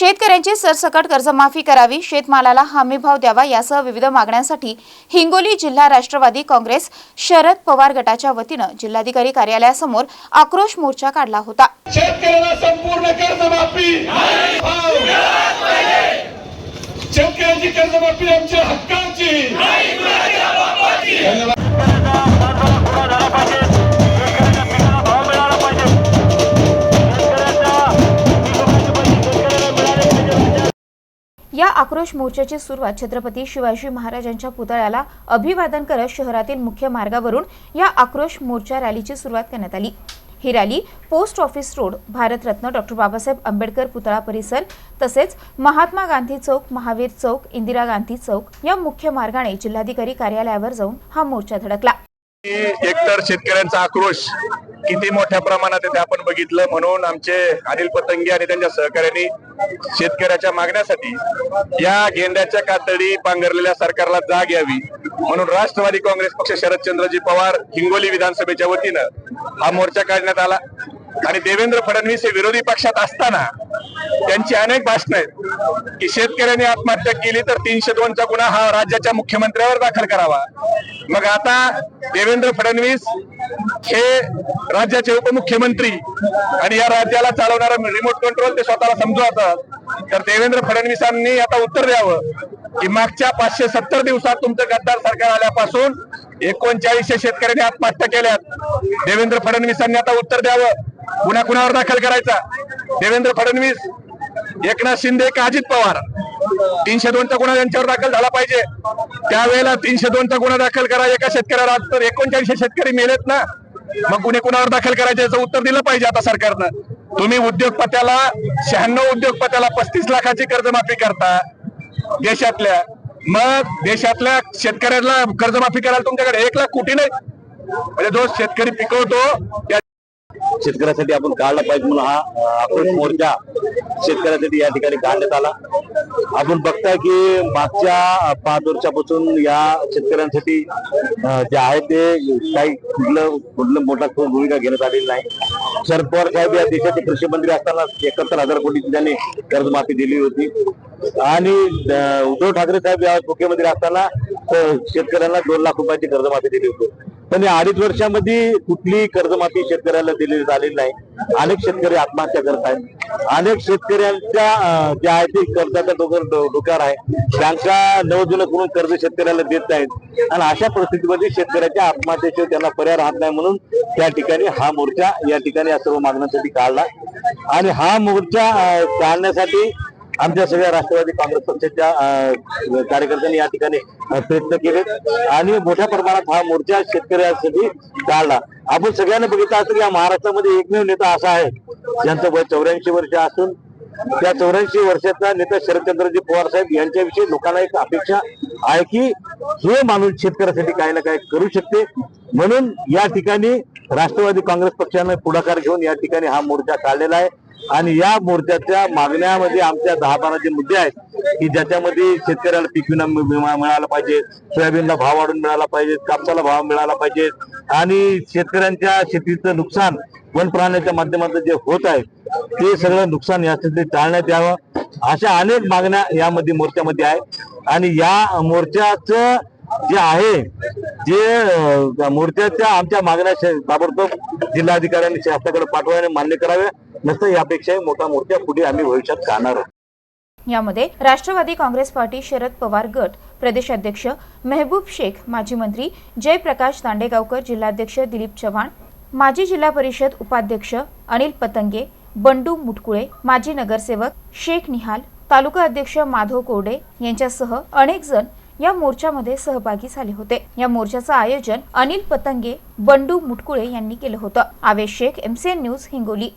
शेतकऱ्यांची सरसकट कर्जमाफी करावी, शेतमालाला हमीभाव द्यावा यासह विविध मागण्यांसाठी हिंगोली जिल्हा राष्ट्रवादी काँग्रेस शरद पवार गटाच्या वतीनं जिल्हाधिकारी कार्यालयासमोर आक्रोश मोर्चा काढला होता। शेतकऱ्यांना संपूर्ण कर्जमाफी, शेतकऱ्यांची कर्जमाफी आमच्या हक्काची। या आक्रोश मोर्चाची सुरुवात छत्रपती शिवाजी महाराजांच्या पुतळ्याला अभिवादन करत शहरातील मुख्य मार्गावरून या आक्रोश मोर्चा रॅलीची सुरुवात करण्यात आली। ही rally post office road, Bharat Ratna doctor Babasaheb Ambedkar पुतळा परिसर तसेच महात्मा गांधी चौक, महावीर चौक, इंदिरा गांधी चौक या मुख्य मार्गाने जिल्हाधिकारी कार्यालयावर जाऊन हा मोर्चा धडकला। एकतर शेतकऱ्यांचा आक्रोश किती मोठ्या प्रमाणात आहे ते आपण बघितलं, म्हणून आमचे अनिल पतंगे आणि त्यांच्या सहकार्यांनी शेतकऱ्याच्या मागण्यासाठी या गेंड्याच्या कातडी पांघरलेल्या सरकारला जाग यावी म्हणून राष्ट्रवादी काँग्रेस पक्ष शरदचंद्रजी पवार हिंगोली विधानसभेच्या वतीनं हा मोर्चा काढण्यात आला। आणि देवेंद्र फडणवीस हे विरोधी पक्षात असताना त्यांची अनेक भाषणं आहेत की शेतकऱ्यांनी आत्महत्या केली तर 302 चा गुन्हा हा राज्याच्या मुख्यमंत्र्यावर दाखल करावा। मग आता देवेंद्र फडणवीस हे राज्याचे उपमुख्यमंत्री आणि या राज्याला चालवणारा रिमोट कंट्रोल ते स्वतःला समजवतात, तर देवेंद्र फडणवीसांनी आता उत्तर द्यावं की मागच्या 570 दिवसात तुमचं गद्दार सरकार आल्यापासून 3900 शेतकऱ्यांनी आत्महत्या केल्यात। देवेंद्र फडणवीसांनी आता उत्तर द्यावं, गुन्हा कुणावर दाखल करायचा। देवेंद्र फडणवीस, एकनाथ शिंदे का अजित पवार, 302 चा गुन्हा यांच्यावर दाखल झाला पाहिजे। त्यावेळेला 302 चा गुन्हा दाखल करा एका शेतकऱ्याला, तर 3900 शेतकरी मेलेत ना, मग गुन्हे कुणावर दाखल करायचे याचं उत्तर दिलं पाहिजे आता सरकारनं। तुम्ही उद्योगपत्याला 96 उद्योगपत्याला 35 लाखाची कर्जमाफी करता देशातल्या, मग देशातल्या शेतकऱ्याला कर्जमाफी करायला तुमच्याकडे 1 लाख कोटी नाही, म्हणजे जो शेतकरी पिकवतो त्या शेतकऱ्यासाठी आपण काढला पाहिजे म्हणून हा आक्रोश मोर्चा शेतकऱ्यासाठी या ठिकाणी काढण्यात आला। आपण बघताय की मागच्या 5 वर्षापासून या शेतकऱ्यांसाठी जे आहे ते काही कुठलं मोठा भूमिका घेण्यात आलेली नाही। शरद पवार साहेब या देशाचे कृषी मंत्री असताना 71,000 कोटीची त्यांनी कर्जमाफी दिली होती आणि उद्धव ठाकरे साहेब या मुख्यमंत्री असताना शेतकऱ्यांना 2 लाख रुपयाची कर्जमाफी दिली होती, पण या 2.5 वर्षामध्ये कुठली कर्जमाफी शेतकऱ्याला दिली झालेली नाही। अनेक शेतकरी आत्महत्या करत आहेत, अनेक शेतकऱ्यांच्या जे आहे ते कर्जाचा डोक्यावर आहे, बँका नवजुनं करून कर्ज शेतकऱ्याला देत नाहीत आणि अशा परिस्थितीमध्ये शेतकऱ्याच्या आत्महत्येशिवाय त्यांना पर्याय राहत नाही म्हणून त्या ठिकाणी हा मोर्चा या ठिकाणी या सर्व मागण्यांसाठी काढला। आणि हा मोर्चा काढण्यासाठी आमच्या सगळ्या राष्ट्रवादी काँग्रेस पक्षाच्या कार्यकर्त्यांनी या ठिकाणी प्रयत्न केले आणि मोठ्या प्रमाणात हा मोर्चा शेतकऱ्यांसाठी काढला। आपण सगळ्यांना बघितलं असं की या महाराष्ट्रामध्ये एकमेव नेता असा आहे ज्यांचं वय 84 वर्ष असून त्या 84 वर्षाचा नेता शरदचंद्रजी पवार साहेब यांच्याविषयी लोकांना एक अपेक्षा आहे की हे माणूस शेतकऱ्यासाठी काही ना काही करू शकते, म्हणून या ठिकाणी राष्ट्रवादी काँग्रेस पक्षाने पुढाकार घेऊन या ठिकाणी हा मोर्चा काढलेला आहे। आणि या मोर्चाच्या मागण्यामध्ये आमच्या 10-12 जे मुद्दे आहेत की ज्याच्यामध्ये शेतकऱ्याला पीक विमा मिळाला पाहिजे, सोयाबीनला भाव वाढून मिळाला पाहिजे, कापसाला भाव मिळाला पाहिजे आणि शेतकऱ्यांच्या शेतीचं नुकसान वन प्राण्याच्या माध्यमातून जे होत आहे ते सगळं नुकसान यासाठी टाळण्यात यावं, अशा अनेक मागण्या यामध्ये मोर्चामध्ये आहे। आणि या मोर्चाचं जे आहे जे मोर्चाच्या आमच्या मागण्या ताबडतोब जिल्हाधिकाऱ्यांनी शासनाकडे पाठवावे, मान्य करावे, नसतं यापेक्षा मोठा मोर्चा पुढे आम्ही भविष्यात काढणार आहोत। यामध्ये राष्ट्रवादी काँग्रेस पार्टी शरद पवार गट प्रदेशाध्यक्ष मेहबूब शेख, माजी मंत्री जयप्रकाश दांडेगावकर, जिल्हाध्यक्ष दिलीप चव्हाण, माजी जिल्हा परिषद उपाध्यक्ष अनिल पतंगे, बंडू मुटकुळे, माजी नगरसेवक शेख निहाल, तालुका अध्यक्ष माधव कोरडे यांच्यासह अनेक जण या मोर्चामध्ये सहभागी झाले होते। या मोर्चाचं आयोजन अनिल पतंगे, बंडू मुटकुळे यांनी केलं होतं। आवेश शेख, MCN न्यूज, हिंगोली।